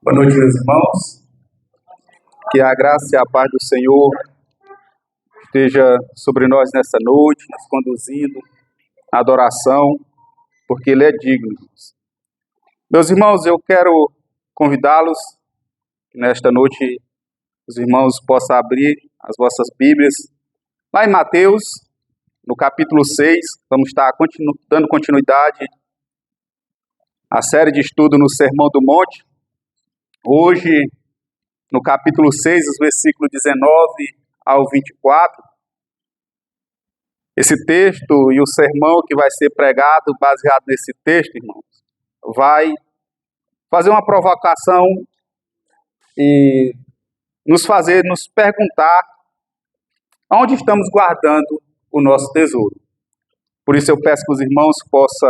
Boa noite, meus irmãos. Que a graça e a paz do Senhor esteja sobre nós nessa noite, nos conduzindo à adoração, porque Ele é digno. Meus irmãos, eu quero convidá-los que nesta noite os irmãos possam abrir as vossas Bíblias lá em Mateus, no capítulo 6. Vamos estar dando continuidade à série de estudo no Sermão do Monte. Hoje, no capítulo 6, os versículos 19 ao 24, esse texto e o sermão que vai ser pregado baseado nesse texto, irmãos, vai fazer uma provocação e nos fazer nos perguntar onde estamos guardando o nosso tesouro. Por isso eu peço que os irmãos possam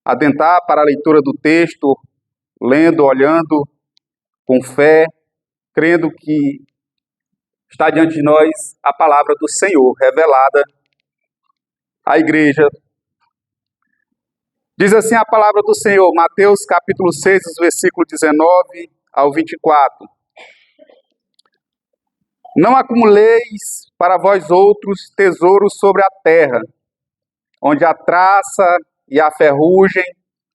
adentrar para a leitura do texto, lendo, olhando com fé, crendo que está diante de nós a palavra do Senhor, revelada à igreja. Diz assim a palavra do Senhor, Mateus capítulo 6, os versículos 19 ao 24. Não acumuleis para vós outros tesouros sobre a terra, onde a traça e a ferrugem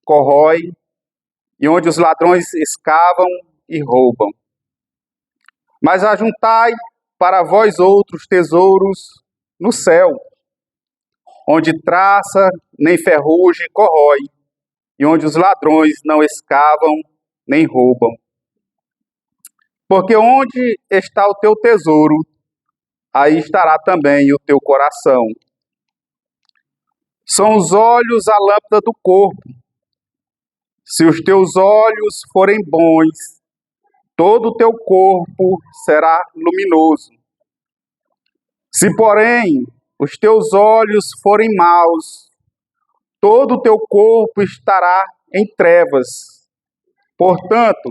corrói, e onde os ladrões escavam e roubam. Mas ajuntai para vós outros tesouros no céu, onde traça nem ferrugem corrói, e onde os ladrões não escavam nem roubam. Porque onde está o teu tesouro, aí estará também o teu coração. São os olhos a lâmpada do corpo. Se os teus olhos forem bons, todo o teu corpo será luminoso. Se, porém, os teus olhos forem maus, todo o teu corpo estará em trevas. Portanto,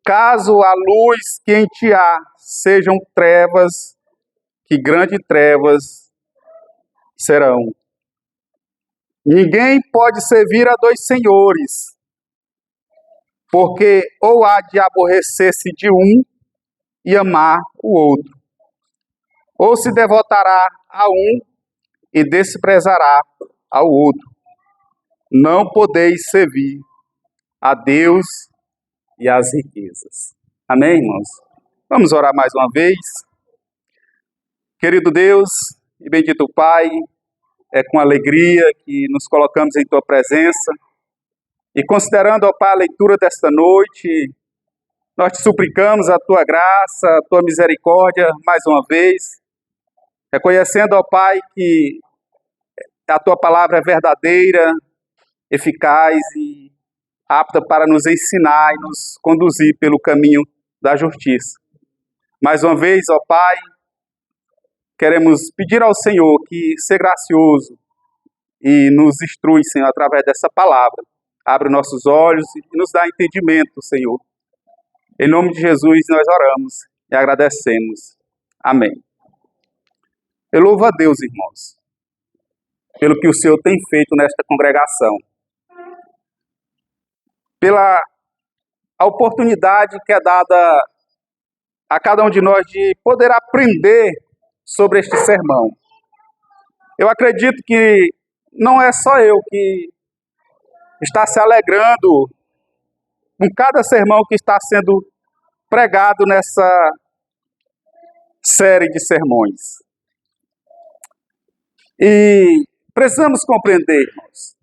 caso a luz que em ti há sejam trevas, que grandes trevas serão. Ninguém pode servir a dois senhores, porque ou há de aborrecer-se de um e amar o outro, ou se devotará a um e desprezará ao outro. Não podeis servir a Deus e às riquezas. Amém, irmãos? Vamos orar mais uma vez. Querido Deus e bendito Pai, é com alegria que nos colocamos em Tua presença e considerando, ó Pai, a leitura desta noite, nós te suplicamos a Tua graça, a Tua misericórdia mais uma vez, reconhecendo, ó Pai, que a Tua palavra é verdadeira, eficaz e apta para nos ensinar e nos conduzir pelo caminho da justiça. Mais uma vez, ó Pai, queremos pedir ao Senhor que seja gracioso e nos instrui, Senhor, através dessa palavra. Abre nossos olhos e nos dá entendimento, Senhor. Em nome de Jesus nós oramos e agradecemos. Amém. Eu louvo a Deus, irmãos, pelo que o Senhor tem feito nesta congregação. Pela a oportunidade que é dada a cada um de nós de poder aprender sobre este sermão. Eu acredito que não é só eu que está se alegrando com cada sermão que está sendo pregado nessa série de sermões. E precisamos compreender, irmãos,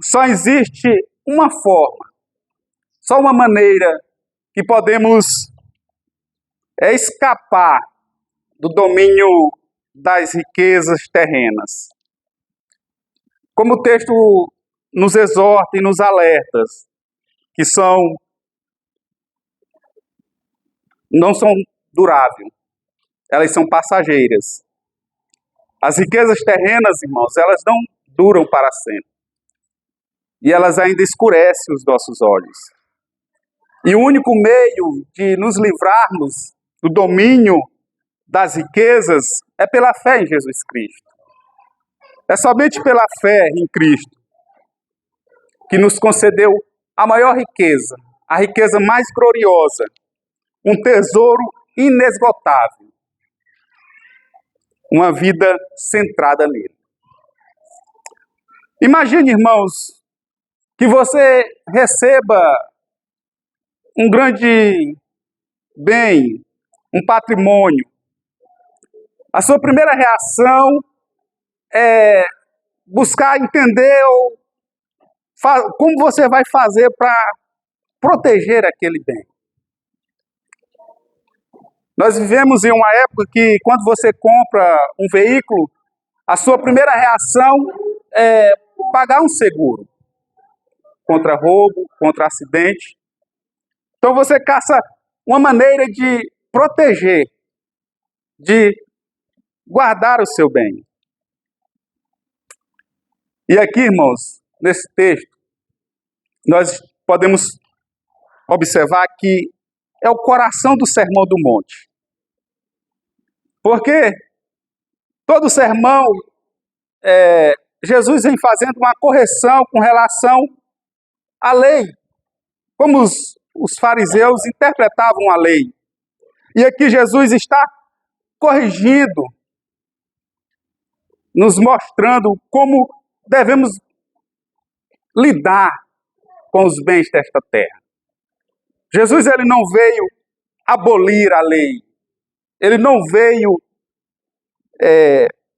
só existe uma forma, só uma maneira que podemos escapar do domínio das riquezas terrenas. Como o texto nos exorta e nos alerta, que não são duráveis, elas são passageiras. As riquezas terrenas, irmãos, elas não duram para sempre. E elas ainda escurecem os nossos olhos. E o único meio de nos livrarmos do domínio das riquezas, é pela fé em Jesus Cristo. É somente pela fé em Cristo que nos concedeu a maior riqueza, a riqueza mais gloriosa, um tesouro inesgotável, uma vida centrada nele. Imagine, irmãos, que você receba um grande bem, um patrimônio. A sua primeira reação é buscar entender como você vai fazer para proteger aquele bem. Nós vivemos em uma época que, quando você compra um veículo, a sua primeira reação é pagar um seguro contra roubo, contra acidente. Então você caça uma maneira de proteger, de guardar o seu bem. E aqui, irmãos, nesse texto, nós podemos observar que é o coração do Sermão do Monte. Porque todo sermão, Jesus vem fazendo uma correção com relação à lei, como os fariseus interpretavam a lei. E aqui Jesus está corrigindo, nos mostrando como devemos lidar com os bens desta terra. Jesus, ele não veio abolir a lei. Ele não veio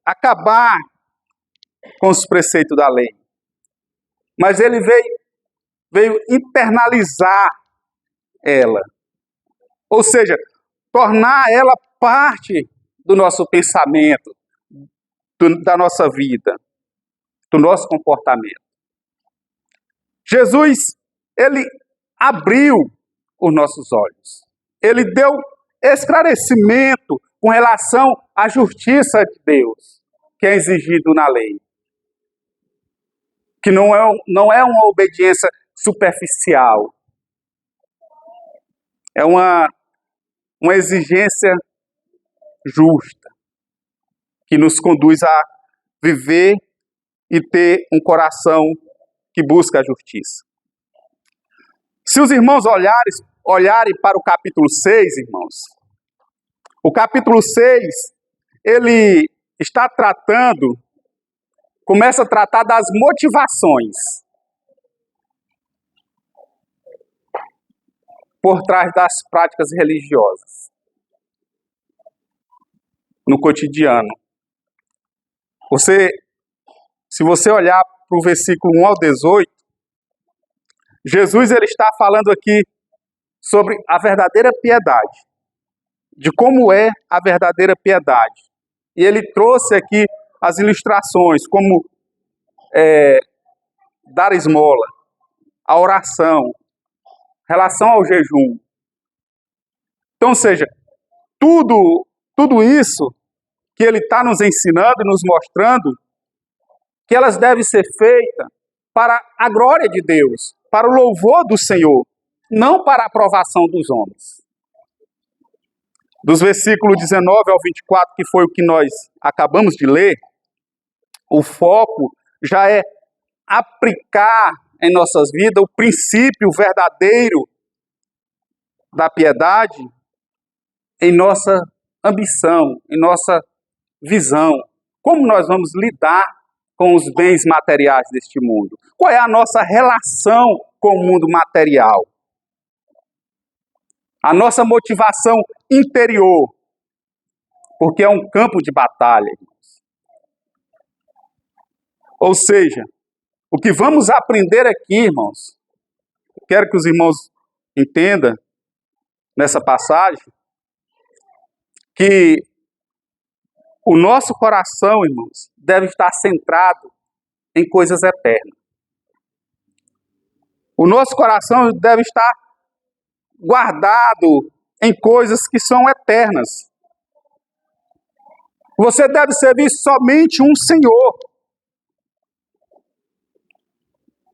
acabar com os preceitos da lei. Mas ele veio internalizar ela. Ou seja, tornar ela parte do nosso pensamento, da nossa vida, do nosso comportamento. Jesus, ele abriu os nossos olhos. Ele deu esclarecimento com relação à justiça de Deus, que é exigido na lei. Que não é uma obediência superficial. É uma exigência justa, que nos conduz a viver e ter um coração que busca a justiça. Se os irmãos olharem para o capítulo 6, irmãos, o capítulo 6, ele começa a tratar das motivações por trás das práticas religiosas no cotidiano. Se você olhar para o versículo 1 ao 18, Jesus, ele está falando aqui sobre a verdadeira piedade, de como é a verdadeira piedade. E ele trouxe aqui as ilustrações, como dar esmola, a oração, relação ao jejum. Então, ou seja, tudo isso que ele está nos ensinando e nos mostrando, que elas devem ser feitas para a glória de Deus, para o louvor do Senhor, não para a aprovação dos homens. Dos versículos 19 ao 24, que foi o que nós acabamos de ler, o foco já é aplicar em nossas vidas o princípio verdadeiro da piedade em nossa ambição, em nossa visão. Como nós vamos lidar com os bens materiais deste mundo? Qual é a nossa relação com o mundo material? A nossa motivação interior, porque é um campo de batalha. Ou seja, o que vamos aprender aqui, irmãos, quero que os irmãos entendam nessa passagem, que o nosso coração, irmãos, deve estar centrado em coisas eternas. O nosso coração deve estar guardado em coisas que são eternas. Você deve servir somente um Senhor,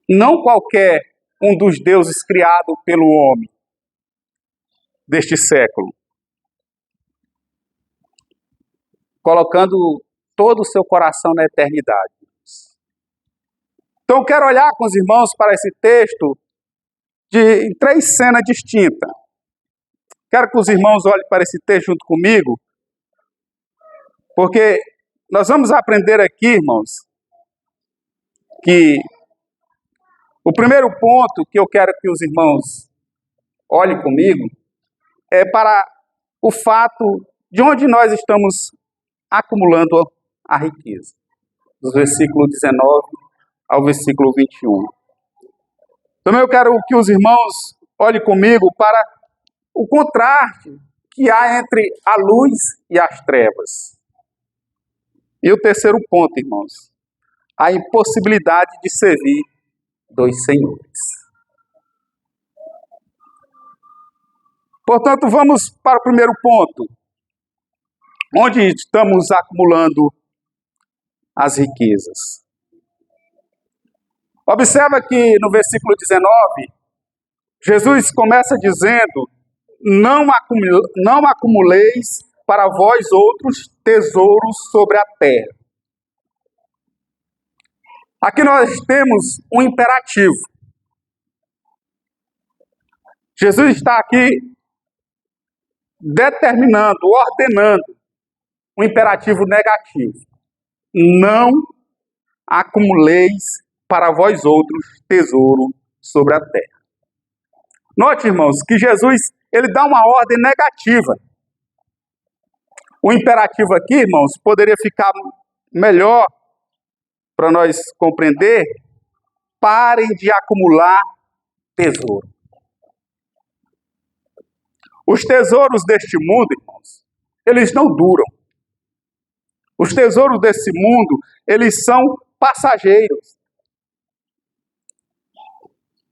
não qualquer um dos deuses criados pelo homem deste século. colocando todo o seu coração na eternidade. Então eu quero olhar com os irmãos para esse texto em 3 cenas distintas. Quero que os irmãos olhem para esse texto junto comigo, porque nós vamos aprender aqui, irmãos, que o primeiro ponto que eu quero que os irmãos olhem comigo é para o fato de onde nós estamos acumulando a riqueza. Dos versículos 19 ao versículo 21. Também eu quero que os irmãos olhem comigo para o contraste que há entre a luz e as trevas. E o terceiro ponto, irmãos, a impossibilidade de servir 2 senhores. Portanto, vamos para o primeiro ponto. Onde estamos acumulando as riquezas? Observa que no versículo 19, Jesus começa dizendo: não acumuleis para vós outros tesouros sobre a terra. Aqui nós temos um imperativo. Jesus está aqui determinando, ordenando um imperativo negativo. Não acumuleis para vós outros tesouro sobre a terra. Note, irmãos, que Jesus ele dá uma ordem negativa. O imperativo aqui, irmãos, poderia ficar melhor para nós compreender: parem de acumular tesouro. Os tesouros deste mundo, irmãos, eles não duram. Os tesouros desse mundo, eles são passageiros.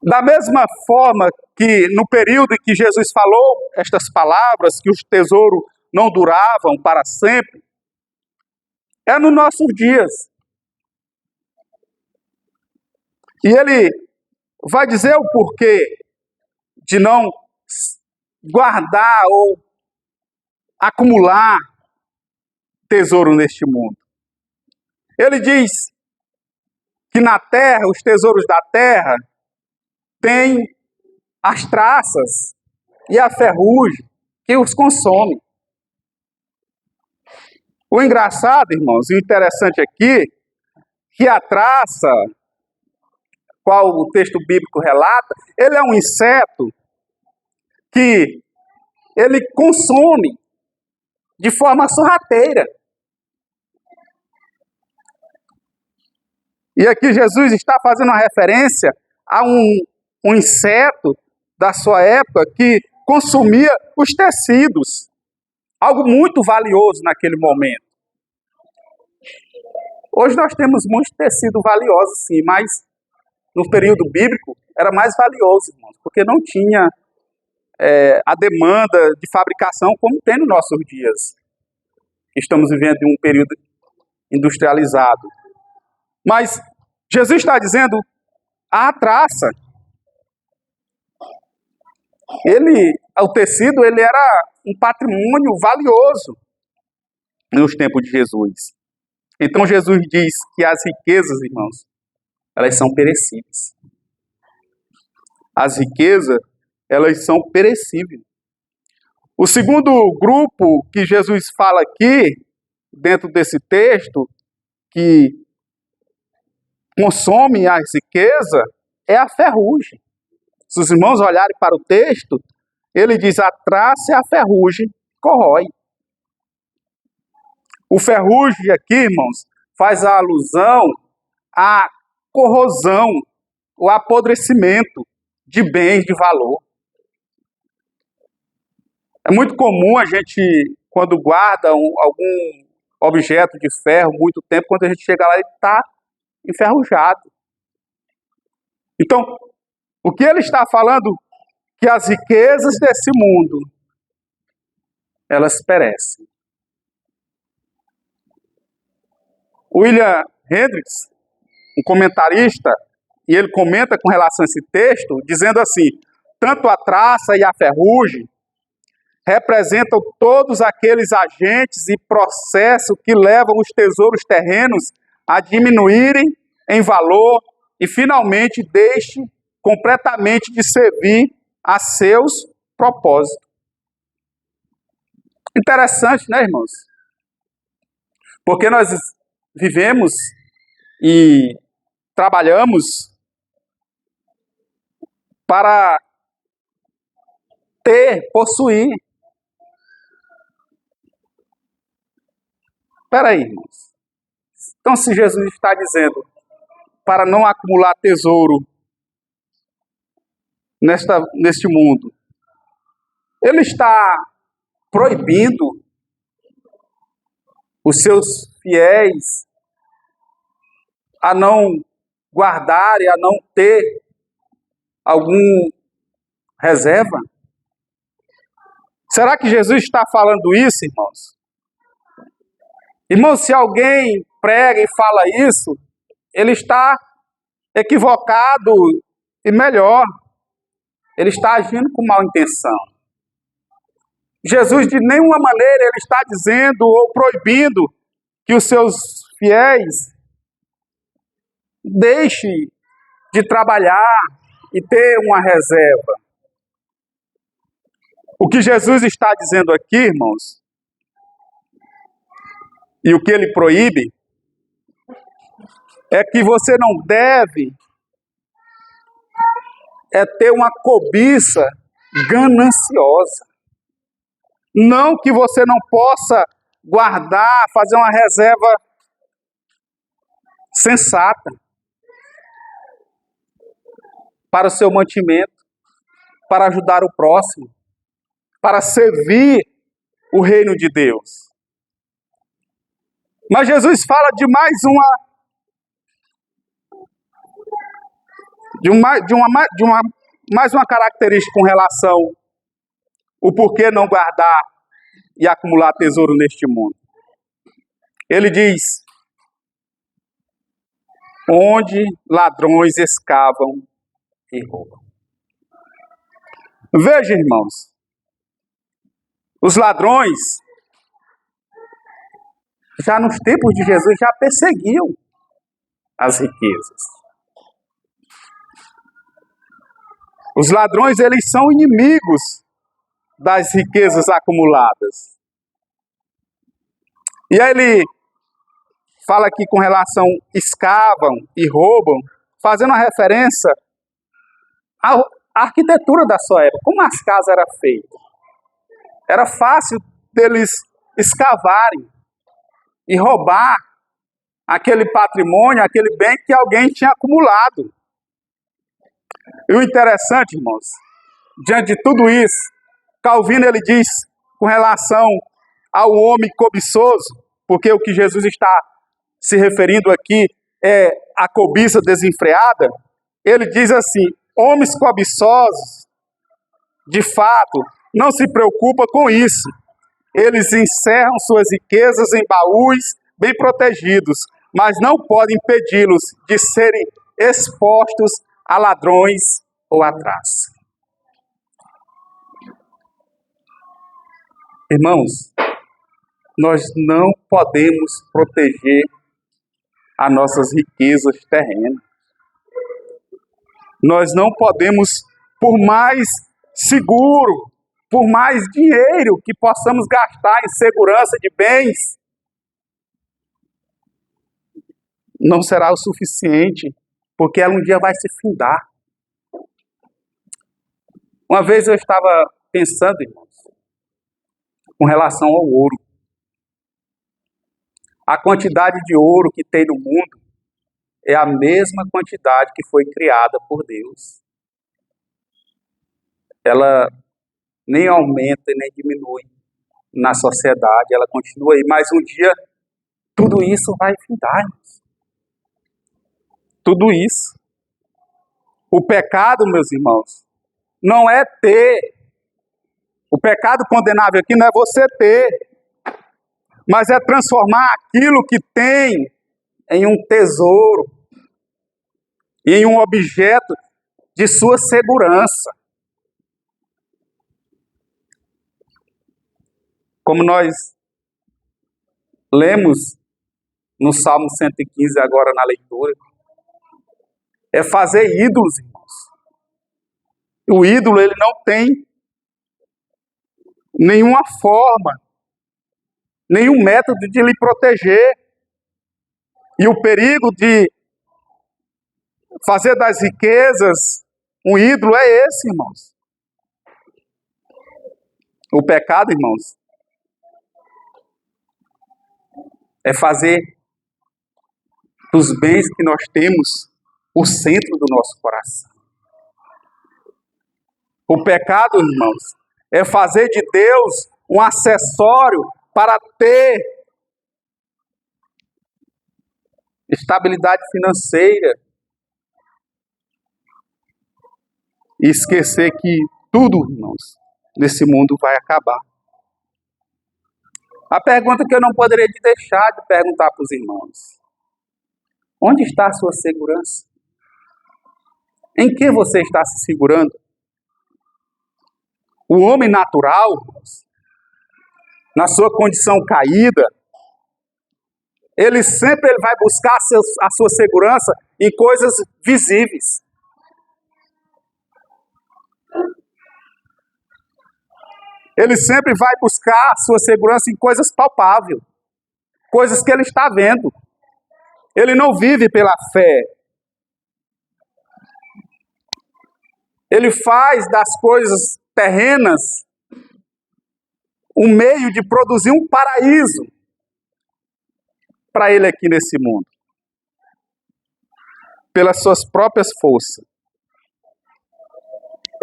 Da mesma forma que no período em que Jesus falou estas palavras, que os tesouros não duravam para sempre, é nos nossos dias. E ele vai dizer o porquê de não guardar ou acumular tesouro neste mundo. Ele diz que na terra, os tesouros da terra, tem as traças e a ferrugem que os consome. O engraçado, irmãos, e o interessante aqui, que a traça, qual o texto bíblico relata, ele é um inseto que ele consome de forma sorrateira. E aqui Jesus está fazendo uma referência a um inseto da sua época que consumia os tecidos. Algo muito valioso naquele momento. Hoje nós temos muito tecido valioso, sim, mas no período bíblico era mais valioso, irmãos, porque não tinha a demanda de fabricação como tem nos nossos dias. Estamos vivendo um período industrializado. Mas Jesus está dizendo, a traça, o tecido, ele era um patrimônio valioso nos tempos de Jesus. Então Jesus diz que as riquezas, irmãos, elas são perecíveis. As riquezas, elas são perecíveis. O segundo grupo que Jesus fala aqui, dentro desse texto, que consome as riquezas, é a ferrugem. Se os irmãos olharem para o texto, ele diz, a traça e a ferrugem corrói. O ferrugem aqui, irmãos, faz a alusão à corrosão, o apodrecimento de bens de valor. É muito comum a gente, quando guarda algum objeto de ferro muito tempo, quando a gente chega lá, ele está enferrujado. Então, o que ele está falando? Que as riquezas desse mundo, elas perecem. William Hendricks, um comentarista, e ele comenta com relação a esse texto, dizendo assim, tanto a traça e a ferrugem, representam todos aqueles agentes e processos que levam os tesouros terrenos a diminuírem em valor e finalmente deixe completamente de servir a seus propósitos. Interessante, né, irmãos? Porque nós vivemos e trabalhamos para possuir. Espera aí, irmãos. Então, se Jesus está dizendo para não acumular tesouro neste mundo, Ele está proibindo os seus fiéis a não guardar e a não ter algum reserva? Será que Jesus está falando isso, irmãos? Irmãos, se alguém prega e fala isso, ele está equivocado e melhor, ele está agindo com má intenção. Jesus de nenhuma maneira ele está dizendo ou proibindo que os seus fiéis deixem de trabalhar e ter uma reserva. O que Jesus está dizendo aqui, irmãos, e o que ele proíbe, é que você não deve ter uma cobiça gananciosa. Não que você não possa guardar, fazer uma reserva sensata para o seu mantimento, para ajudar o próximo, para servir o reino de Deus. Mas Jesus fala de mais uma característica com relação o porquê não guardar e acumular tesouro neste mundo. Ele diz: onde ladrões escavam e roubam. Veja, irmãos, os ladrões, já nos tempos de Jesus, já perseguiam as riquezas. Os ladrões, eles são inimigos das riquezas acumuladas. E aí ele fala aqui com relação escavam e roubam, fazendo uma referência à arquitetura da sua época, como as casas eram feitas. Era fácil deles escavarem e roubar aquele patrimônio, aquele bem que alguém tinha acumulado. E o interessante, irmãos, diante de tudo isso, Calvino ele diz com relação ao homem cobiçoso, porque o que Jesus está se referindo aqui é a cobiça desenfreada. Ele diz assim: homens cobiçosos, de fato, não se preocupam com isso. Eles encerram suas riquezas em baús bem protegidos, mas não podem impedi-los de serem expostos a ladrões ou a traça. Irmãos, nós não podemos proteger as nossas riquezas terrenas. Nós não podemos, por mais seguro, por mais dinheiro que possamos gastar em segurança de bens, não será o suficiente, porque ela um dia vai se findar. Uma vez eu estava pensando, irmãos, com relação ao ouro. A quantidade de ouro que tem no mundo é a mesma quantidade que foi criada por Deus. Ela nem aumenta e nem diminui na sociedade, ela continua aí. Mas um dia, tudo isso vai findar, irmãos. Tudo isso. O pecado, meus irmãos, não é ter. O pecado condenável aqui não é você ter, mas é transformar aquilo que tem em um tesouro, em um objeto de sua segurança. como nós lemos no Salmo 115 agora na leitura, é fazer ídolos, irmãos. O ídolo, ele não tem nenhuma forma, nenhum método de lhe proteger. E o perigo de fazer das riquezas um ídolo é esse, irmãos. O pecado, irmãos, é fazer dos bens que nós temos o centro do nosso coração. O pecado, irmãos, é fazer de Deus um acessório para ter estabilidade financeira e esquecer que tudo, irmãos, nesse mundo vai acabar. A pergunta que eu não poderia deixar de perguntar para os irmãos: onde está a sua segurança? Em que você está se segurando? O homem natural, irmãos, na sua condição caída, ele sempre vai buscar a sua segurança em coisas visíveis. Ele sempre vai buscar a sua segurança em coisas palpáveis, coisas que ele está vendo. Ele não vive pela fé. Ele faz das coisas terrenas um meio de produzir um paraíso para ele aqui nesse mundo, pelas suas próprias forças.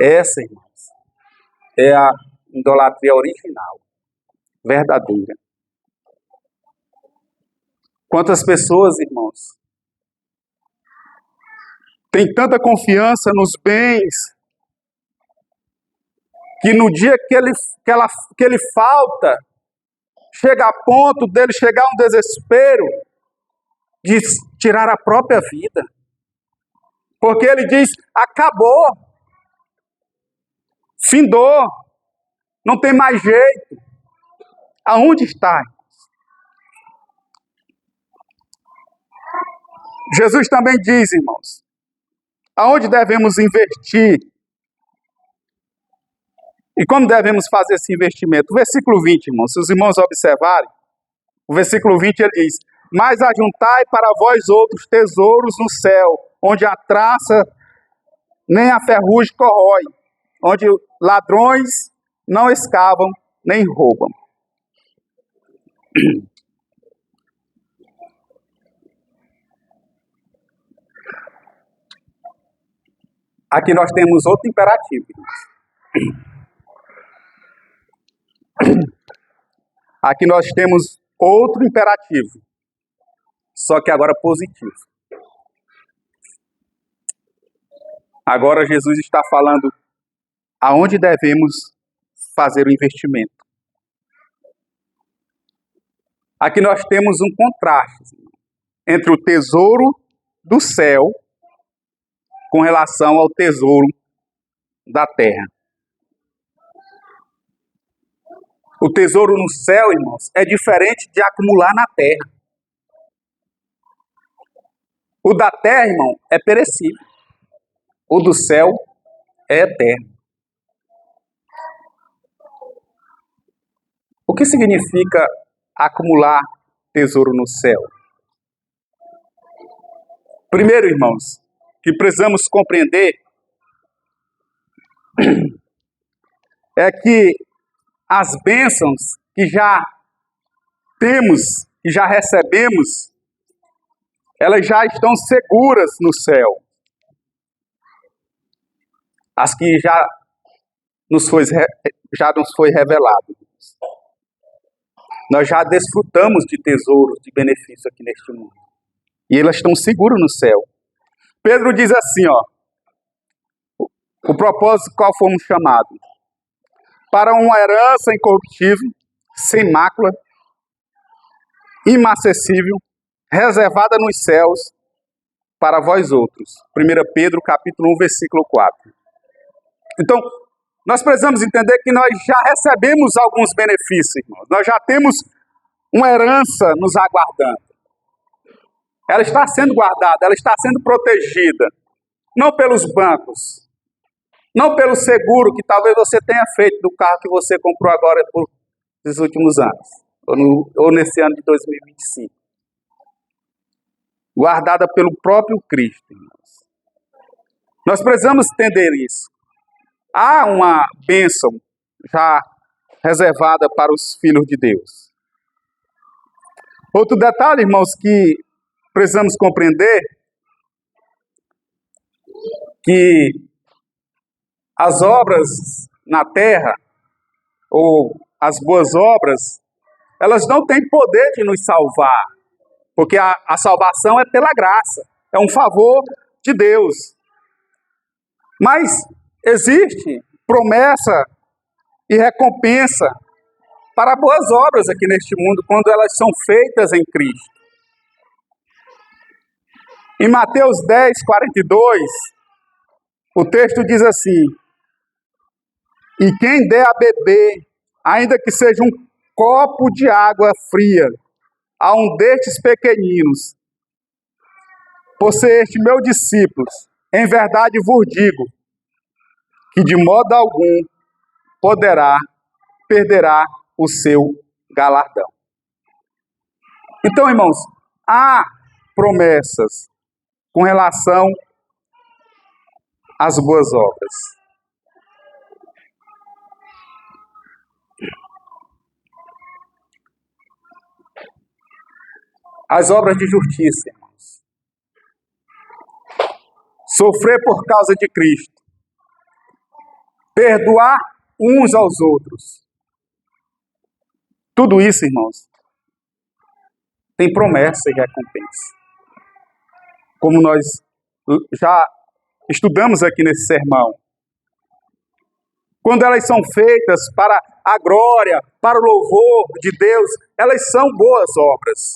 Essa, irmãos, é a idolatria original, verdadeira. Quantas pessoas, irmãos, têm tanta confiança nos bens, que no dia que ele falta, chega a ponto dele chegar a um desespero de tirar a própria vida. Porque ele diz: acabou, findou, não tem mais jeito. Aonde está? Jesus também diz, irmãos, aonde devemos investir e como devemos fazer esse investimento. O versículo 20, irmãos, se os irmãos observarem, o versículo 20 ele diz: mas ajuntai para vós outros tesouros no céu, onde a traça nem a ferrugem corrói, onde ladrões não escavam nem roubam. Aqui nós temos outro imperativo. Aqui nós temos outro imperativo, só que agora positivo. Agora Jesus está falando aonde devemos fazer o investimento. Aqui nós temos um contraste entre o tesouro do céu com relação ao tesouro da terra. O tesouro no céu, irmãos, é diferente de acumular na terra. O da terra, irmão, é perecível. O do céu é eterno. O que significa acumular tesouro no céu? Primeiro, irmãos, que precisamos compreender é que as bênçãos que já temos, que já recebemos, elas já estão seguras no céu. As que já nos foi revelado. Nós já desfrutamos de tesouros, de benefícios aqui neste mundo. E elas estão seguras no céu. Pedro diz assim, o propósito qual fomos chamados: para uma herança incorruptível, sem mácula, inacessível, reservada nos céus, para vós outros. 1 Pedro, capítulo 1, versículo 4. Então, Nós precisamos entender que nós já recebemos alguns benefícios, irmãos. Nós já temos uma herança nos aguardando. Ela está sendo guardada, ela está sendo protegida. Não pelos bancos, não pelo seguro que talvez você tenha feito do carro que você comprou agora por esses últimos anos, ou nesse ano de 2025. Guardada pelo próprio Cristo, irmãos. Nós precisamos entender isso. Há uma bênção já reservada para os filhos de Deus. Outro detalhe, irmãos, que precisamos compreender, que as obras na terra, ou as boas obras, elas não têm poder de nos salvar, porque a salvação é pela graça, é um favor de Deus. Mas existe promessa e recompensa para boas obras aqui neste mundo, quando elas são feitas em Cristo. Em Mateus 10, 42, o texto diz assim: e quem der a beber, ainda que seja um copo de água fria, a um destes pequeninos, por ser este meu discípulo, em verdade vos digo, que de modo algum perderá o seu galardão. Então, irmãos, há promessas com relação às boas obras. As obras de justiça, irmãos. Sofrer por causa de Cristo. Perdoar uns aos outros. Tudo isso, irmãos, tem promessa e recompensa. Como nós já estudamos aqui nesse sermão. Quando elas são feitas para a glória, para o louvor de Deus, elas são boas obras.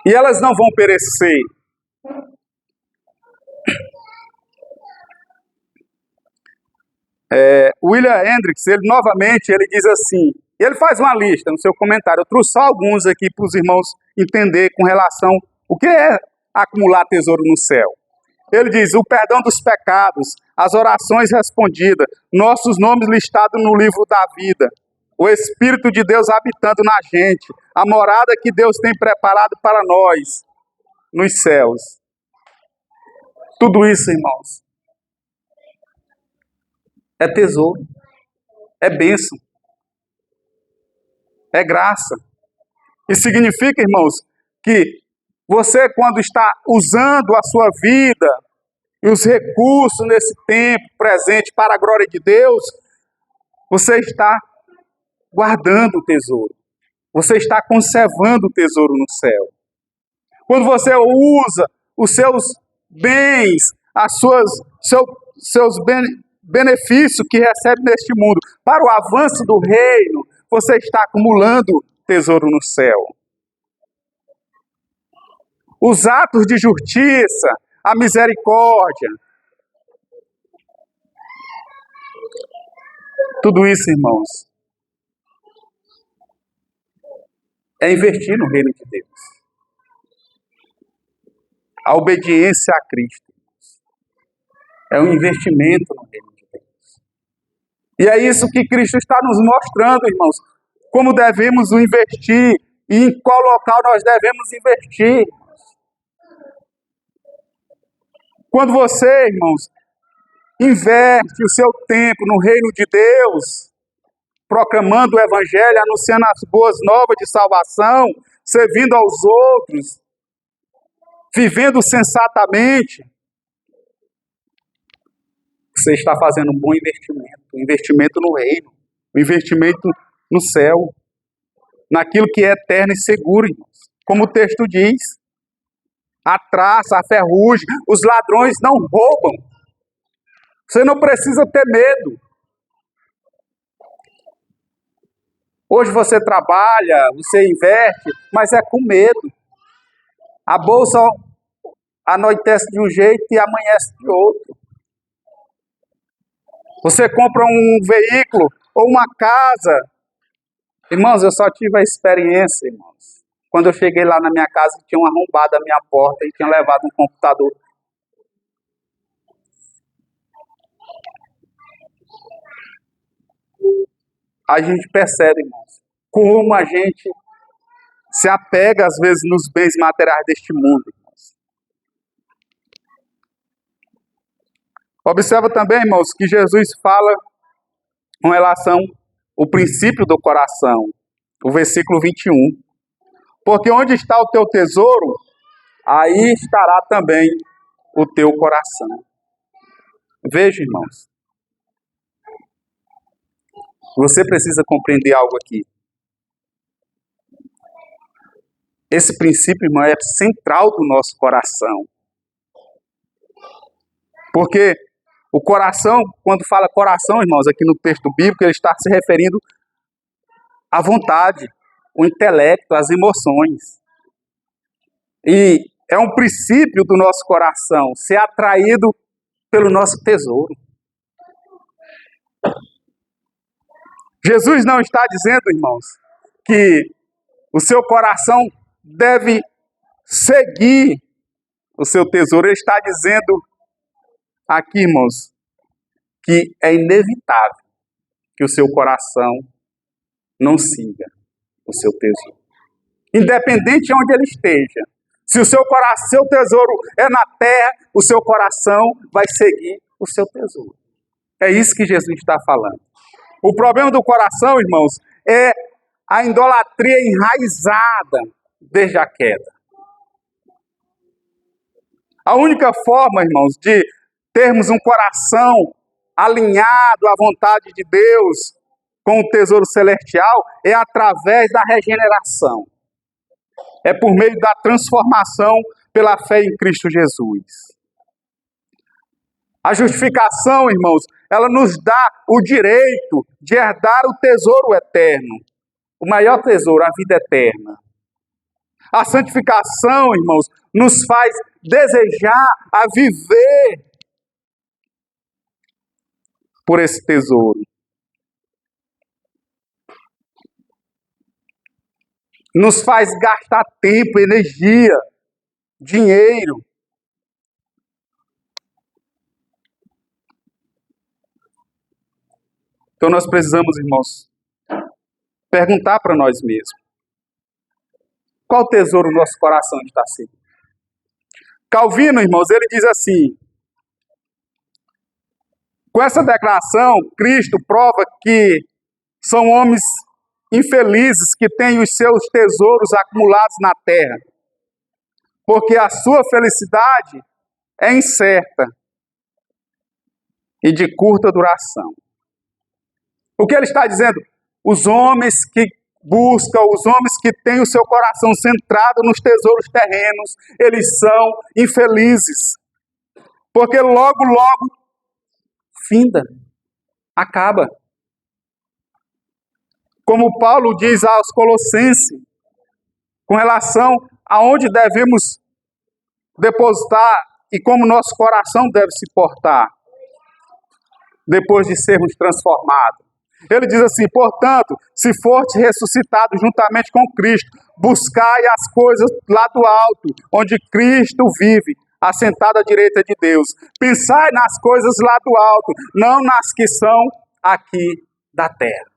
E elas não vão perecer. William Hendricks, ele diz assim, ele faz uma lista no seu comentário, eu trouxe só alguns aqui para os irmãos entender com relação o que é acumular tesouro no céu. Ele diz, o perdão dos pecados, as orações respondidas, nossos nomes listados no livro da vida, o Espírito de Deus habitando na gente, a morada que Deus tem preparado para nós nos céus. Tudo isso, irmãos, é tesouro, é bênção, é graça. E significa, irmãos, que você, quando está usando a sua vida e os recursos nesse tempo presente para a glória de Deus, você está guardando o tesouro. Você está conservando o tesouro no céu. Quando você usa os seus bens, seus benefícios que recebe neste mundo para o avanço do reino, você está acumulando tesouro no céu. Os atos de justiça, a misericórdia, tudo isso, irmãos, é investir no reino de Deus. A obediência a Cristo é um investimento no reino de Deus. E é isso que Cristo está nos mostrando, irmãos, como devemos investir e em qual local nós devemos investir. Quando você, irmãos, investe o seu tempo no reino de Deus, proclamando o Evangelho, anunciando as boas novas de salvação, servindo aos outros, vivendo sensatamente, você está fazendo um bom investimento, um investimento no reino, um investimento no céu, naquilo que é eterno e seguro, irmãos. Como o texto diz, a traça, a ferrugem, os ladrões não roubam. Você não precisa ter medo. Hoje você trabalha, você investe, mas é com medo. A bolsa anoitece de um jeito e amanhece de outro. Você compra um veículo ou uma casa. Irmãos, eu só tive a experiência, irmãos. Quando eu cheguei lá na minha casa, tinham arrombado a minha porta e tinham levado um computador. A gente percebe, irmãos, como a gente se apega, às vezes, nos bens materiais deste mundo, irmãos. Observa também, irmãos, que Jesus fala com relação ao princípio do coração. O versículo 21. Porque onde está o teu tesouro, aí estará também o teu coração. Veja, irmãos. Você precisa compreender algo aqui. Esse princípio, irmão, é central do nosso coração. Porque o coração, quando fala coração, irmãos, aqui no texto bíblico, ele está se referindo à vontade, o intelecto, as emoções. E é um princípio do nosso coração ser atraído pelo nosso tesouro. Jesus não está dizendo, irmãos, que o seu coração deve seguir o seu tesouro. Ele está dizendo aqui, irmãos, que é inevitável que o seu coração não siga o seu tesouro. Independente de onde ele esteja. Se o seu tesouro é na terra, o seu coração vai seguir o seu tesouro. É isso que Jesus está falando. O problema do coração, irmãos, é a idolatria enraizada desde a queda. A única forma, irmãos, de termos um coração alinhado à vontade de Deus com o tesouro celestial é através da regeneração. É por meio da transformação pela fé em Cristo Jesus. A justificação, irmãos, ela nos dá o direito de herdar o tesouro eterno. O maior tesouro, a vida eterna. A santificação, irmãos, nos faz desejar a viver por esse tesouro. Nos faz gastar tempo, energia, dinheiro. Então nós precisamos, irmãos, perguntar para nós mesmos. Qual tesouro o nosso coração está seguindo? Calvino, irmãos, ele diz assim: com essa declaração, Cristo prova que são homens infelizes que têm os seus tesouros acumulados na terra, porque a sua felicidade é incerta e de curta duração. O que ele está dizendo? Os homens que buscam, os homens que têm o seu coração centrado nos tesouros terrenos, eles são infelizes. Porque logo, logo, finda, acaba. Como Paulo diz aos Colossenses, com relação a onde devemos depositar e como nosso coração deve se portar, depois de sermos transformados. Ele diz assim: portanto, se fortes ressuscitados juntamente com Cristo, buscai as coisas lá do alto, onde Cristo vive, assentado à direita de Deus. Pensai nas coisas lá do alto, não nas que são aqui da terra.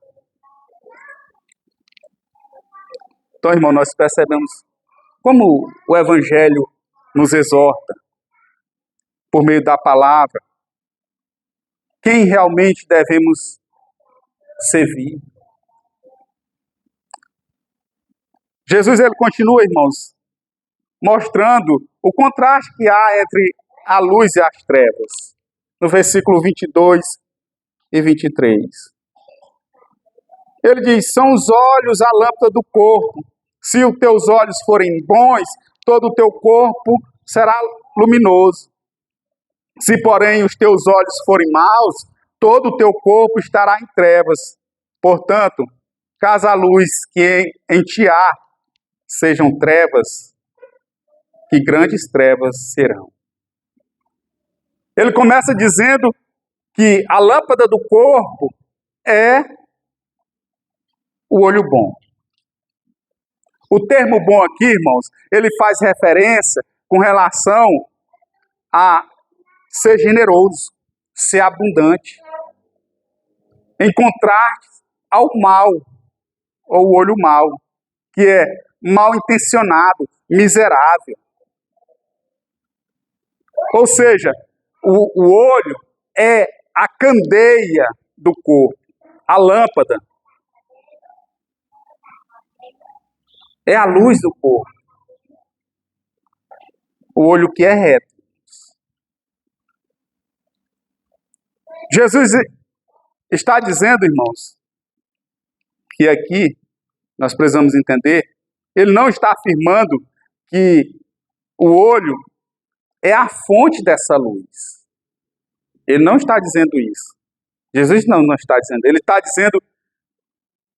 Então, irmão, nós percebemos como o Evangelho nos exorta, por meio da palavra, quem realmente devemos servir. Jesus, ele continua, irmãos, mostrando o contraste que há entre a luz e as trevas. No versículo 22 e 23. Ele diz: são os olhos a lâmpada do corpo. Se os teus olhos forem bons, todo o teu corpo será luminoso. Se, porém, os teus olhos forem maus, todo o teu corpo estará em trevas. Portanto, caso a luz que em ti há sejam trevas, que grandes trevas serão. Ele começa dizendo que a lâmpada do corpo é o olho bom. O termo bom aqui, irmãos, ele faz referência com relação a ser generoso, ser abundante, em contraste ao mal, ou o olho mau, que é mal intencionado, miserável. Ou seja, o olho é a candeia do corpo, a lâmpada. É a luz do corpo. O olho que é reto. Jesus está dizendo, irmãos, que aqui nós precisamos entender, ele não está afirmando que o olho é a fonte dessa luz. Ele não está dizendo isso. Jesus não está dizendo. Ele está dizendo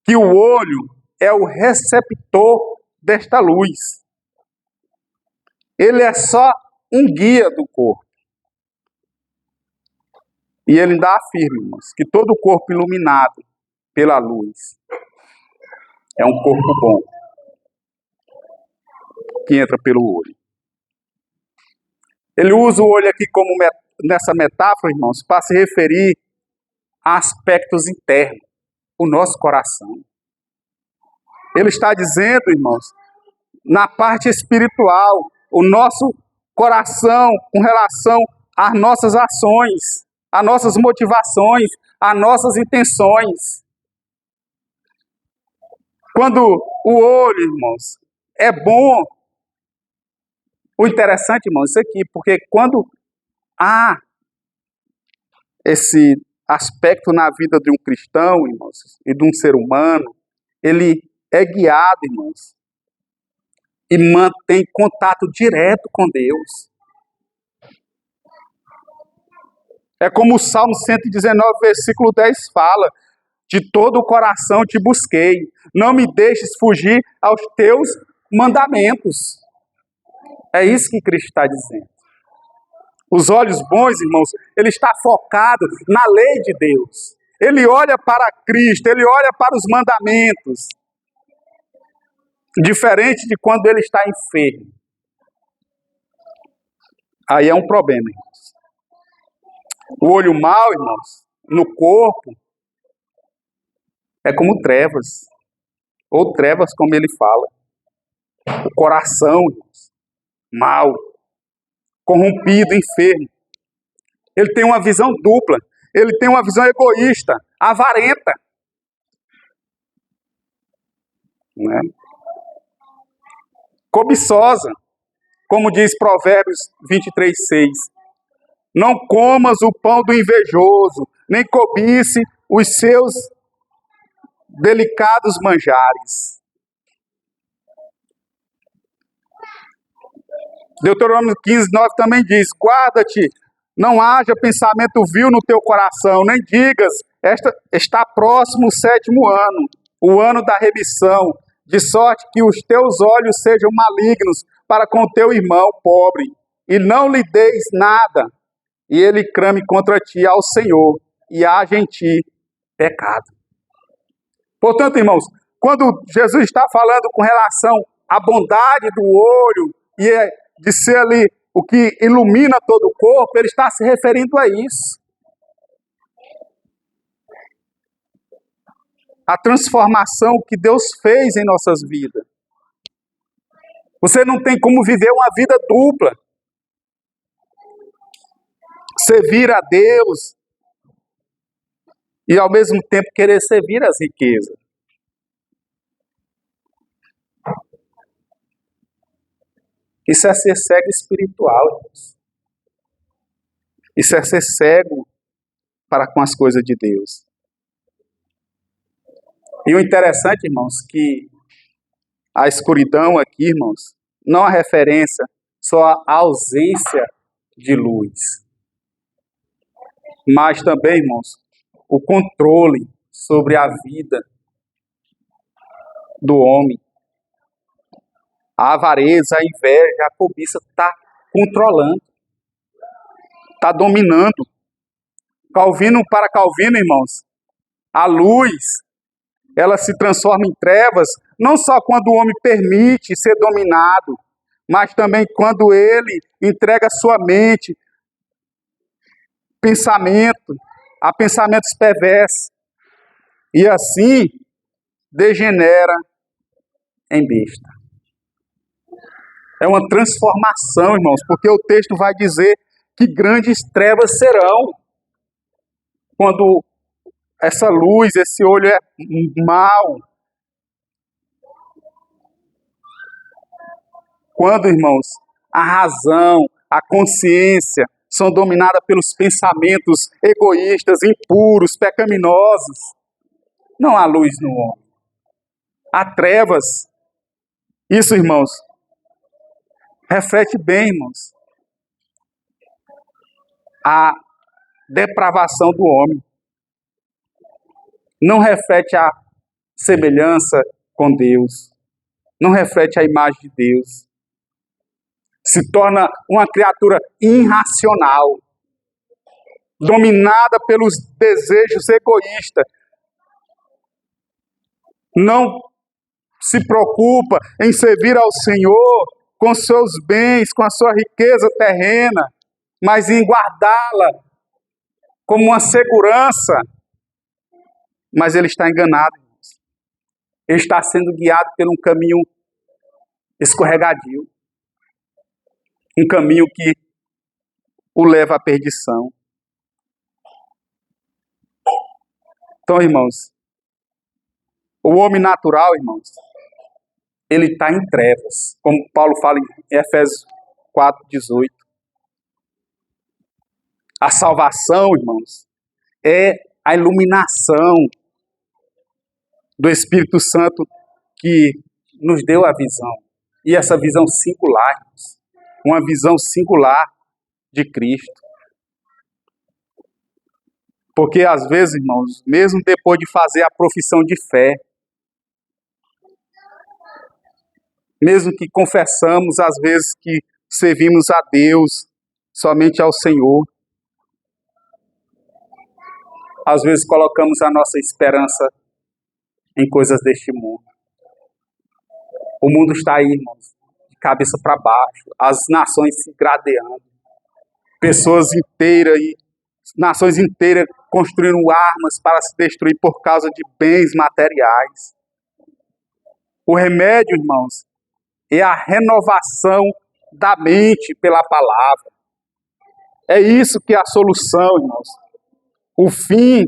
que o olho é o receptor desta luz. Ele é só um guia do corpo. E ele ainda afirma, irmãos, que todo o corpo iluminado pela luz é um corpo bom, que entra pelo olho. Ele usa o olho aqui como nessa metáfora, irmãos, para se referir a aspectos internos, o nosso coração. Ele está dizendo, irmãos, na parte espiritual, o nosso coração com relação às nossas ações, às nossas motivações, às nossas intenções. Quando o olho, irmãos, é bom, o interessante, irmãos, isso aqui, porque quando há esse aspecto na vida de um cristão, irmãos, e de um ser humano, ele é guiado, irmãos, e mantém contato direto com Deus. É como o Salmo 119, versículo 10 fala: de todo o coração te busquei, não me deixes fugir aos teus mandamentos. É isso que Cristo está dizendo. Os olhos bons, irmãos, ele está focado na lei de Deus. Ele olha para Cristo, ele olha para os mandamentos. Diferente de quando ele está enfermo. Aí é um problema, irmãos. O olho mau, irmãos, no corpo, é como trevas. Ou trevas, como ele fala. O coração, irmãos, mau, corrompido, enfermo. Ele tem uma visão dupla. Ele tem uma visão egoísta, avarenta. Né? Cobiçosa, como diz Provérbios 23:6. Não comas o pão do invejoso, nem cobice os seus delicados manjares. Deuteronômio 15:9 também diz: guarda-te, não haja pensamento vil no teu coração, nem digas, está próximo o 7º ano, o ano da remissão, de sorte que os teus olhos sejam malignos para com teu irmão pobre, e não lhe deis nada, e ele crame contra ti ao Senhor, e haja em ti pecado. Portanto, irmãos, quando Jesus está falando com relação à bondade do olho, e de ser ali o que ilumina todo o corpo, ele está se referindo a isso. A transformação que Deus fez em nossas vidas. Você não tem como viver uma vida dupla. Servir a Deus e ao mesmo tempo querer servir as riquezas. Isso é ser cego espiritual, irmãos. Isso é ser cego para com as coisas de Deus. E o interessante, irmãos, que a escuridão aqui, irmãos, não é referência só à ausência de luz, mas também, irmãos, o controle sobre a vida do homem. A avareza, a inveja, a cobiça está controlando, está dominando. Calvino para Calvino, irmãos, a luz, ela se transforma em trevas, não só quando o homem permite ser dominado, mas também quando ele entrega sua mente, pensamento, a pensamentos perversos, e assim degenera em besta. É uma transformação, irmãos, porque o texto vai dizer que grandes trevas serão quando essa luz, esse olho é mau. Quando, irmãos, a razão, a consciência são dominadas pelos pensamentos egoístas, impuros, pecaminosos, não há luz no homem. Há trevas. Isso, irmãos, reflete bem, irmãos, a depravação do homem. Não reflete a semelhança com Deus. Não reflete a imagem de Deus. Se torna uma criatura irracional, dominada pelos desejos egoístas. Não se preocupa em servir ao Senhor com seus bens, com a sua riqueza terrena, mas em guardá-la como uma segurança. Mas ele está enganado. Ele está sendo guiado por um caminho escorregadio. Um caminho que o leva à perdição. Então, irmãos, o homem natural, irmãos, ele está em trevas, como Paulo fala em Efésios 4:18. A salvação, irmãos, é a iluminação do Espírito Santo que nos deu a visão. E essa visão singular, irmãos, uma visão singular de Cristo. Porque às vezes, irmãos, mesmo depois de fazer a profissão de fé, mesmo que confessamos às vezes que servimos a Deus, somente ao Senhor, às vezes colocamos a nossa esperança em coisas deste mundo. O mundo está aí, irmãos, de cabeça para baixo, as nações se gradeando, pessoas inteiras e nações inteiras construindo armas para se destruir por causa de bens materiais. O remédio, irmãos, é a renovação da mente pela palavra. É isso que é a solução, irmãos. O fim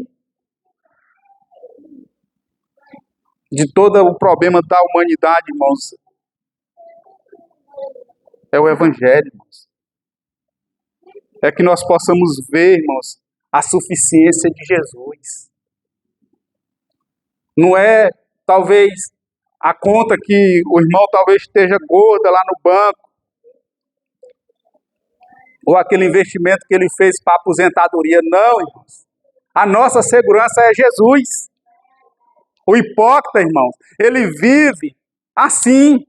de todo o problema da humanidade, irmãos, é o Evangelho, irmãos. É que nós possamos ver, irmãos, a suficiência de Jesus. Não é, talvez, a conta que o irmão talvez esteja gorda lá no banco, ou aquele investimento que ele fez para a aposentadoria. Não, irmãos. A nossa segurança é Jesus. O hipócrita, irmãos, ele vive assim,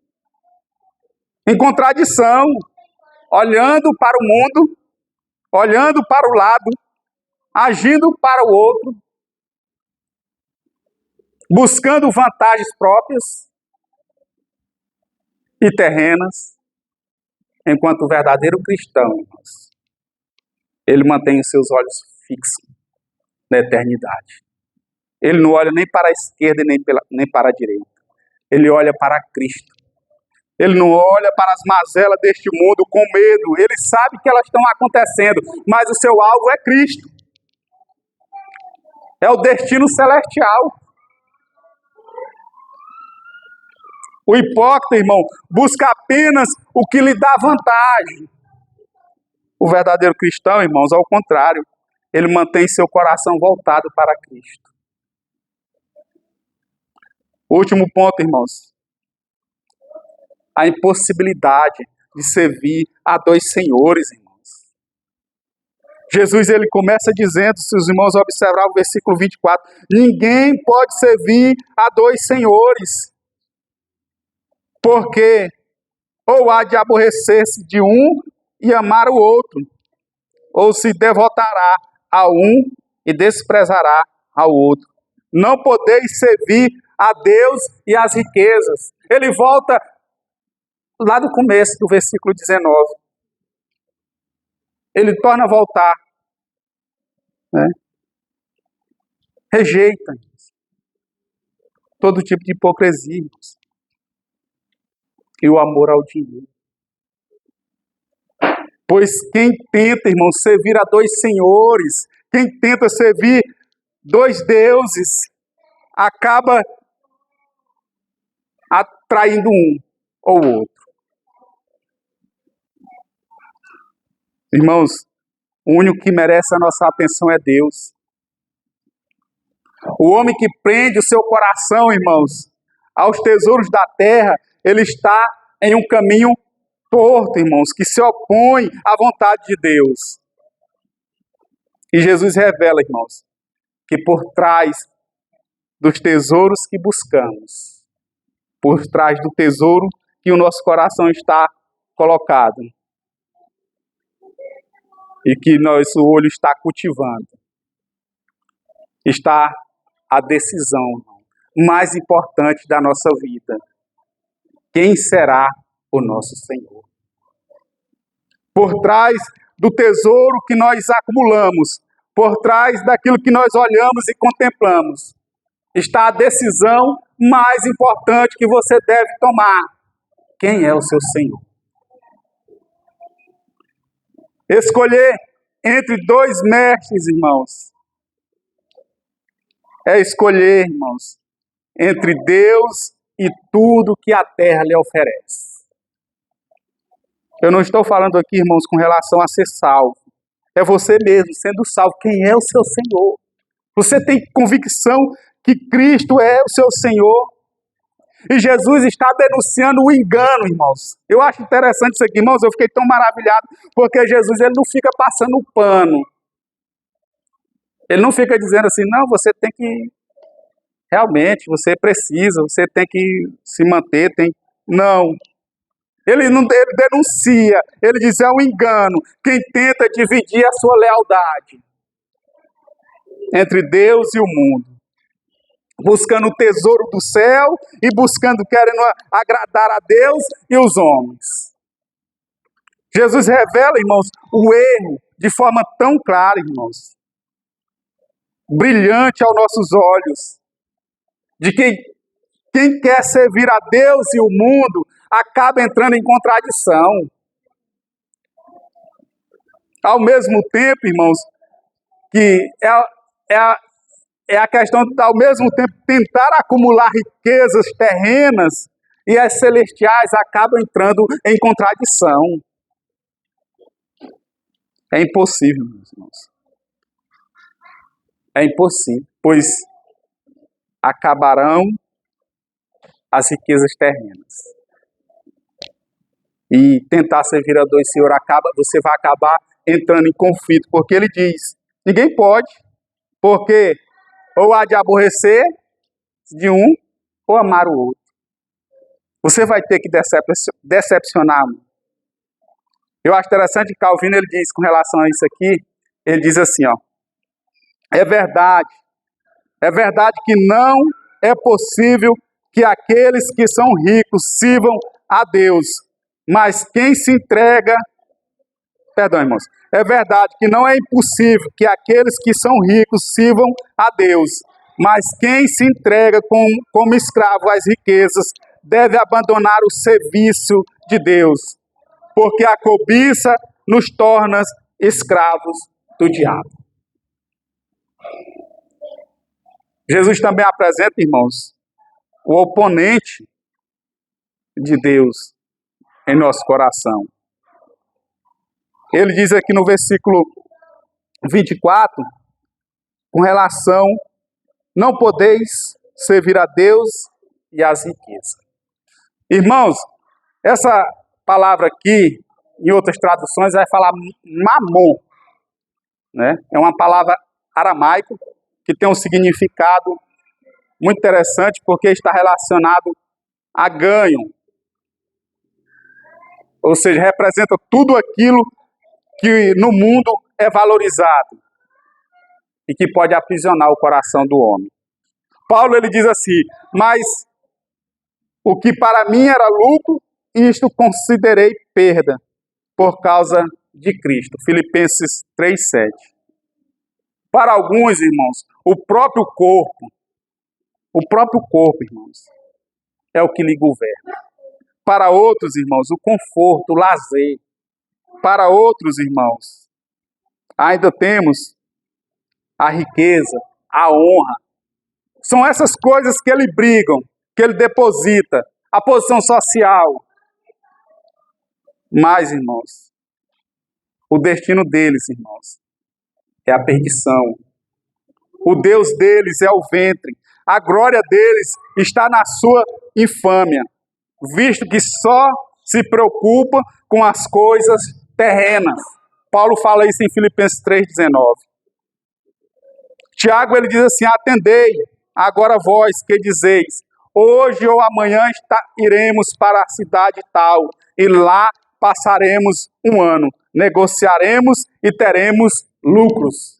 em contradição, olhando para o mundo, olhando para o lado, agindo para o outro, buscando vantagens próprias e terrenas, enquanto o verdadeiro cristão, irmãos, ele mantém os seus olhos fixos na eternidade. Ele não olha nem para a esquerda nem para a direita. Ele olha para Cristo. Ele não olha para as mazelas deste mundo com medo. Ele sabe que elas estão acontecendo, mas o seu alvo é Cristo. É o destino celestial. O hipócrita, irmão, busca apenas o que lhe dá vantagem. O verdadeiro cristão, irmãos, ao contrário, ele mantém seu coração voltado para Cristo. Último ponto, irmãos. A impossibilidade de servir a dois senhores, irmãos. Jesus, ele começa dizendo, se os irmãos observarem o versículo 24, ninguém pode servir a dois senhores, porque ou há de aborrecer-se de um e amar o outro, ou se devotará a um e desprezará ao outro. Não podeis servir a Deus e às riquezas. Ele volta lá do começo do versículo 19. Ele torna a voltar. Né? Rejeita todo tipo de hipocrisia e o amor ao dinheiro. Pois quem tenta, irmão, servir a dois senhores, quem tenta servir dois deuses, acaba atraindo um ou outro. Irmãos, o único que merece a nossa atenção é Deus. O homem que prende o seu coração, irmãos, aos tesouros da terra, ele está em um caminho torto, irmãos, que se opõe à vontade de Deus. E Jesus revela, irmãos, que por trás dos tesouros que buscamos, por trás do tesouro que o nosso coração está colocado, e que nosso olho está cultivando, está a decisão mais importante da nossa vida. Quem será o nosso Senhor? Por trás do tesouro que nós acumulamos, por trás daquilo que nós olhamos e contemplamos, está a decisão mais importante que você deve tomar. Quem é o seu Senhor? Escolher entre dois mestres, irmãos, é escolher, irmãos, entre Deus e tudo que a terra lhe oferece. Eu não estou falando aqui, irmãos, com relação a ser salvo. É você mesmo sendo salvo. Quem é o seu Senhor? Você tem convicção que Cristo é o seu Senhor? E Jesus está denunciando o engano, irmãos. Eu acho interessante isso aqui, irmãos. Eu fiquei tão maravilhado, porque Jesus ele não fica passando pano. Ele não fica dizendo assim, não, você tem que... Realmente, você precisa, você tem que se manter, tem... Não. Ele denuncia, ele diz, é um engano. Quem tenta dividir a sua lealdade entre Deus e o mundo, buscando o tesouro do céu e buscando, querendo agradar a Deus e os homens. Jesus revela, irmãos, o erro de forma tão clara, irmãos, brilhante aos nossos olhos, de que quem quer servir a Deus e o mundo acaba entrando em contradição. Ao mesmo tempo, irmãos, que é a questão de, ao mesmo tempo, tentar acumular riquezas terrenas e as celestiais acabam entrando em contradição. É impossível, meus irmãos. É impossível, pois acabarão as riquezas terrenas. E tentar servir a dois senhores, você vai acabar entrando em conflito, porque ele diz, ninguém pode, porque ou há de aborrecer de um, ou amar o outro. Você vai ter que decepcionar. Eu acho interessante que Calvino ele diz com relação a isso aqui, ele diz assim, ó, é verdade que não é possível que aqueles que são ricos sirvam a Deus, mas quem se entrega, irmãos, é verdade que não é impossível que aqueles que são ricos sirvam a Deus, mas quem se entrega como escravo às riquezas deve abandonar o serviço de Deus, porque a cobiça nos torna escravos do diabo. Jesus também apresenta, irmãos, o oponente de Deus em nosso coração. Ele diz aqui no versículo 24, com relação, não podeis servir a Deus e às riquezas. Irmãos, essa palavra aqui, em outras traduções, vai falar mamon, né? É uma palavra aramaica que tem um significado muito interessante, porque está relacionado a ganho. Ou seja, representa tudo aquilo que no mundo é valorizado. e que pode aprisionar o coração do homem. Paulo ele diz assim: mas o que para mim era lucro, isto considerei perda por causa de Cristo. Filipenses 3:7. Para alguns, irmãos, o próprio corpo, irmãos, é o que lhe governa. Para outros, irmãos, o conforto, o lazer. Para outros, irmãos, ainda temos a riqueza, a honra. São essas coisas que ele brigam, que ele deposita, a posição social. Mas, irmãos, o destino deles, irmãos, é a perdição. O Deus deles é o ventre. A glória deles está na sua infâmia, visto que só se preocupa com as coisas terrenas. Paulo fala isso em Filipenses 3:19. Tiago ele diz assim: atendei, agora vós que dizeis, hoje ou amanhã iremos para a cidade tal, e lá passaremos um ano, negociaremos e teremos lucros.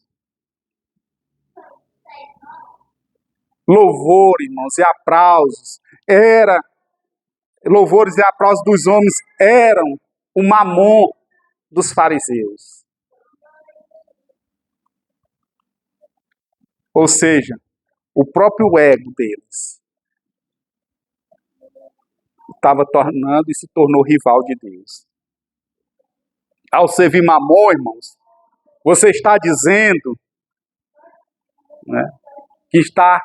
Louvor, irmãos, e aplausos. Louvores e aplausos dos homens eram o mamon dos fariseus. Ou seja, o próprio ego deles estava tornando e se tornou rival de Deus. Ao servir mamon, irmãos, você está dizendo, né, que está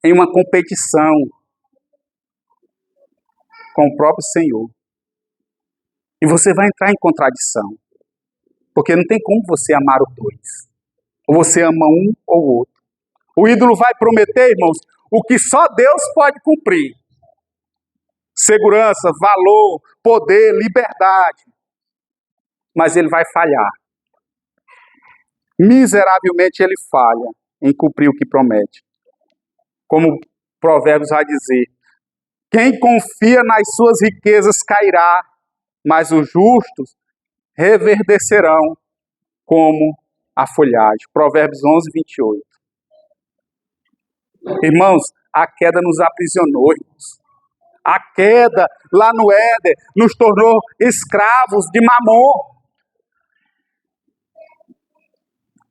em uma competição com o próprio Senhor. E você vai entrar em contradição. Porque não tem como você amar os dois. Ou você ama um ou o outro. O ídolo vai prometer, irmãos, o que só Deus pode cumprir. Segurança, valor, poder, liberdade. Mas ele vai falhar. Miseravelmente ele falha em cumprir o que promete. Como Provérbios vai dizer, quem confia nas suas riquezas cairá, mas os justos reverdecerão como a folhagem. Provérbios 11:28. Irmãos, a queda nos aprisionou, irmãos. A queda lá no Éden nos tornou escravos de Mamon.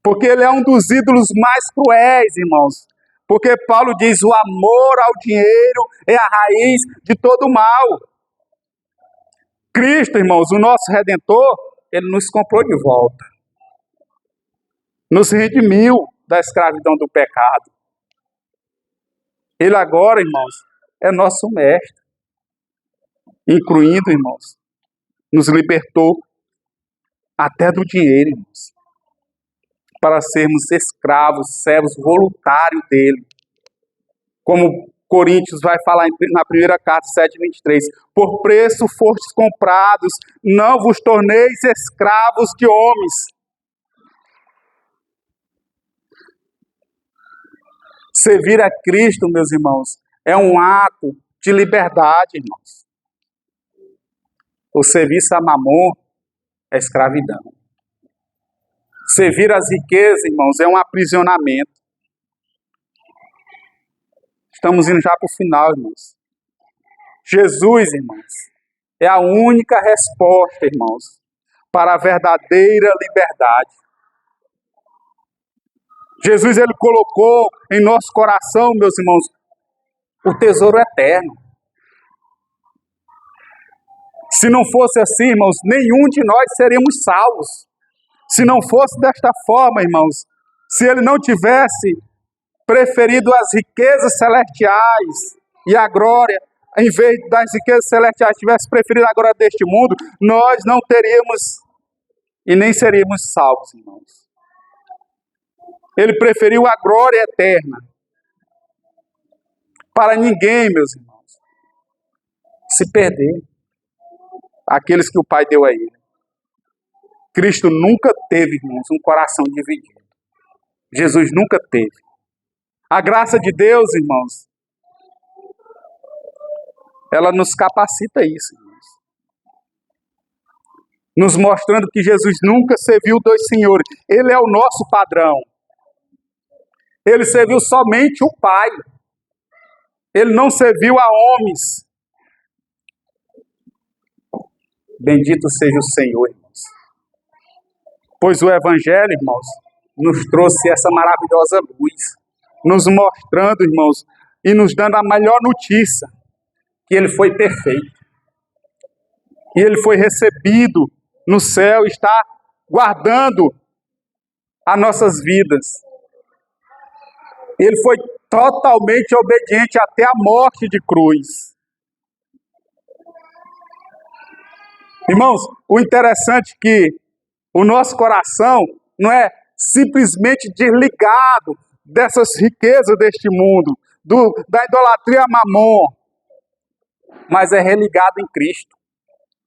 Porque ele é um dos ídolos mais cruéis, irmãos. Porque Paulo diz, o amor ao dinheiro é a raiz de todo o mal. Cristo, irmãos, o nosso Redentor, ele nos comprou de volta. Nos redimiu da escravidão do pecado. Ele agora, irmãos, é nosso mestre. Incluindo, irmãos, nos libertou até do dinheiro, irmãos. Para sermos escravos, servos voluntários dele. Como Coríntios vai falar na primeira carta, 7:23. Por preço fostes comprados, não vos torneis escravos de homens. Servir a Cristo, meus irmãos, é um ato de liberdade, irmãos. O serviço a Mamon é escravidão. Servir as riquezas, irmãos, é um aprisionamento. Estamos indo já para o final, irmãos. Jesus, irmãos, é a única resposta, irmãos, para a verdadeira liberdade. Jesus, ele colocou em nosso coração, meus irmãos, o tesouro eterno. Se não fosse assim, irmãos, nenhum de nós seríamos salvos. Se não fosse desta forma, irmãos, se ele não tivesse preferido as riquezas celestiais e a glória, em vez das riquezas celestiais, tivesse preferido a glória deste mundo, nós não teríamos e nem seríamos salvos, irmãos. Ele preferiu a glória eterna. Para ninguém, meus irmãos, se perder. Aqueles que o Pai deu a ele. Cristo nunca teve, irmãos, um coração dividido. Jesus nunca teve. A graça de Deus, irmãos, ela nos capacita isso, irmãos. Nos mostrando que Jesus nunca serviu dois senhores. Ele é o nosso padrão. Ele serviu somente o Pai. Ele não serviu a homens. Bendito seja o Senhor, irmãos. Pois o Evangelho, irmãos, nos trouxe essa maravilhosa luz, nos mostrando, irmãos, e nos dando a melhor notícia, que Ele foi perfeito. E Ele foi recebido no céu, está guardando as nossas vidas. Ele foi totalmente obediente até a morte de cruz. Irmãos, o interessante é que o nosso coração não é simplesmente desligado dessas riquezas deste mundo, da idolatria a Mamon, mas é religado em Cristo.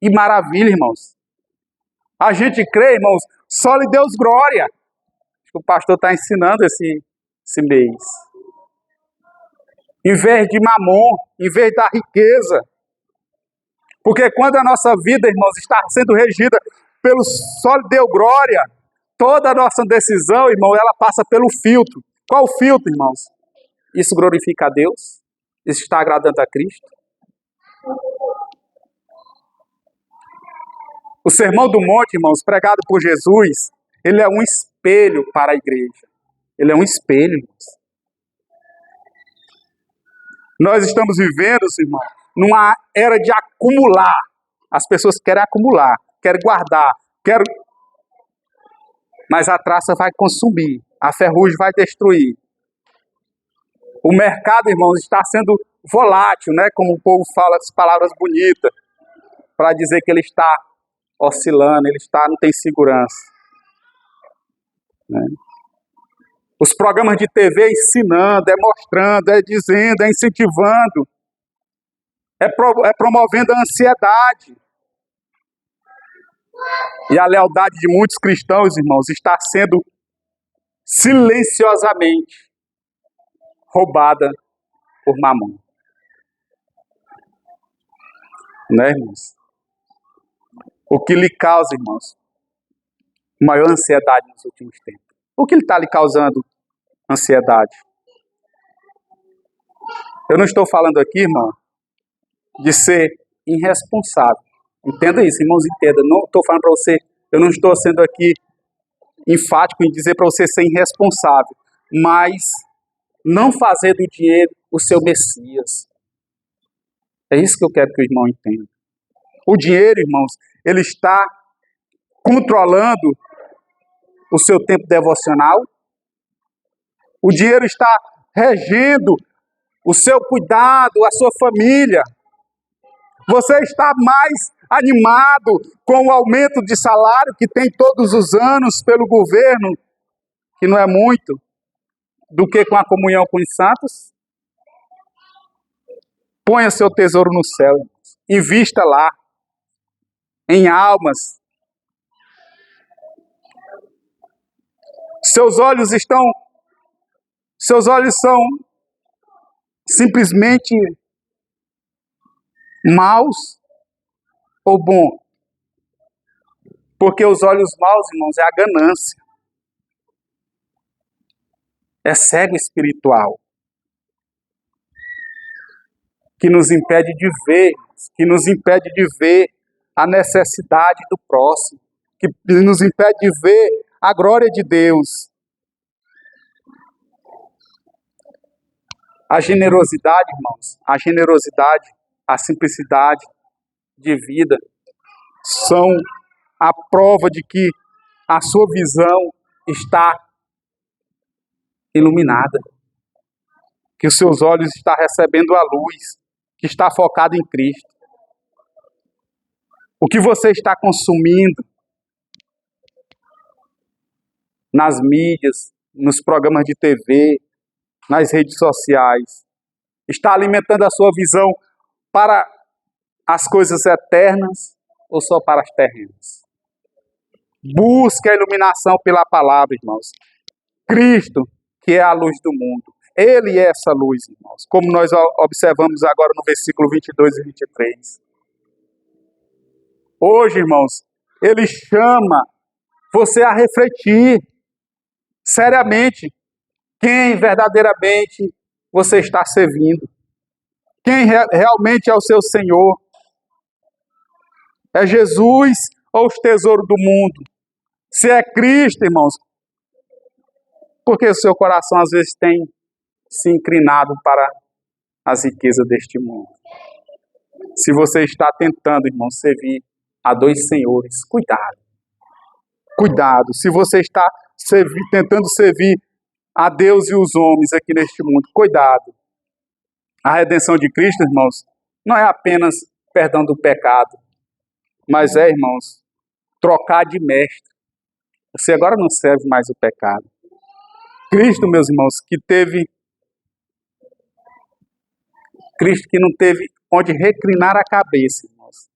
E maravilha, irmãos. A gente crê, irmãos, só lhe Deus glória. Acho que o pastor está ensinando esse mês. Em vez de Mamon, em vez da riqueza. Porque quando a nossa vida, irmãos, está sendo regida pelo só lhe deu glória, toda a nossa decisão, irmão, ela passa pelo filtro. Qual o filtro, irmãos? Isso glorifica a Deus? Isso está agradando a Cristo? O Sermão do Monte, irmãos, pregado por Jesus, ele é um espelho para a igreja. Ele é um espelho, irmãos. Nós estamos vivendo, irmão, numa era de acumular. As pessoas querem acumular, querem guardar, mas a traça vai consumir, a ferrugem vai destruir. O mercado, irmãos, está sendo volátil, né? Como o povo fala as palavras bonitas, para dizer que ele está oscilando, não tem segurança. Né? Os programas de TV ensinando, mostrando, dizendo, incentivando, promovendo a ansiedade. E a lealdade de muitos cristãos, irmãos, está sendo silenciosamente roubada por Mamon. Né, irmãos? O que lhe causa, irmãos, maior ansiedade nos últimos tempos? O que está lhe causando ansiedade? Eu não estou falando aqui, irmão, de ser irresponsável. Entenda isso, irmãos, entenda. Não estou falando para você, eu não estou sendo aqui enfático em dizer para você ser irresponsável, mas não fazer do dinheiro o seu Messias. É isso que eu quero que o irmão entenda. O dinheiro, irmãos, ele está controlando o seu tempo devocional. O dinheiro está regendo o seu cuidado, a sua família. Você está mais animado com o aumento de salário que tem todos os anos pelo governo, que não é muito, do que com a comunhão com os santos? Ponha seu tesouro no céu, irmãos. Invista lá, em almas. Seus olhos são simplesmente maus ou bons? Porque os olhos maus, irmãos, é a ganância. É cego espiritual. Que nos impede de ver, a necessidade do próximo, que nos impede de ver a glória de Deus. A generosidade, irmãos, a simplicidade de vida são a prova de que a sua visão está iluminada, que os seus olhos estão recebendo a luz, que está focado em Cristo. O que você está consumindo nas mídias, nos programas de TV, nas redes sociais, está alimentando a sua visão para as coisas eternas ou só para as terrenas? Busque a iluminação pela palavra, irmãos. Cristo, que é a luz do mundo. Ele é essa luz, irmãos, como nós observamos agora no versículo 22 e 23. Hoje, irmãos, ele chama você a refletir seriamente quem verdadeiramente você está servindo. Quem realmente é o seu Senhor. É Jesus ou os tesouros do mundo? Se é Cristo, irmãos, porque o seu coração às vezes tem se inclinado para as riquezas deste mundo. Se você está tentando, irmão, servir a dois senhores, cuidado. Cuidado. Se você está tentando servir a Deus e os homens aqui neste mundo, cuidado. A redenção de Cristo, irmãos, não é apenas perdão do pecado, mas é, irmãos, trocar de mestre. Você agora não serve mais o pecado. Cristo, meus irmãos, Cristo que não teve onde reclinar a cabeça, irmãos,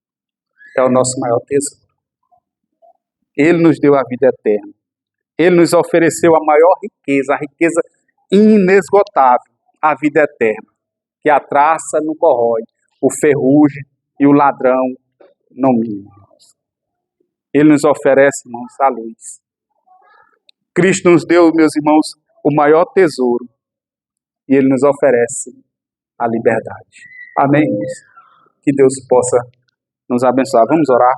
é o nosso maior tesouro. Ele nos deu a vida eterna. Ele nos ofereceu a maior riqueza, a riqueza inesgotável, a vida eterna, que a traça não corrói, o ferrugem e o ladrão não minam. Ele nos oferece, irmãos, a luz. Cristo nos deu, meus irmãos, o maior tesouro, e Ele nos oferece a liberdade. Amém? Que Deus possa nos abençoar. Vamos orar?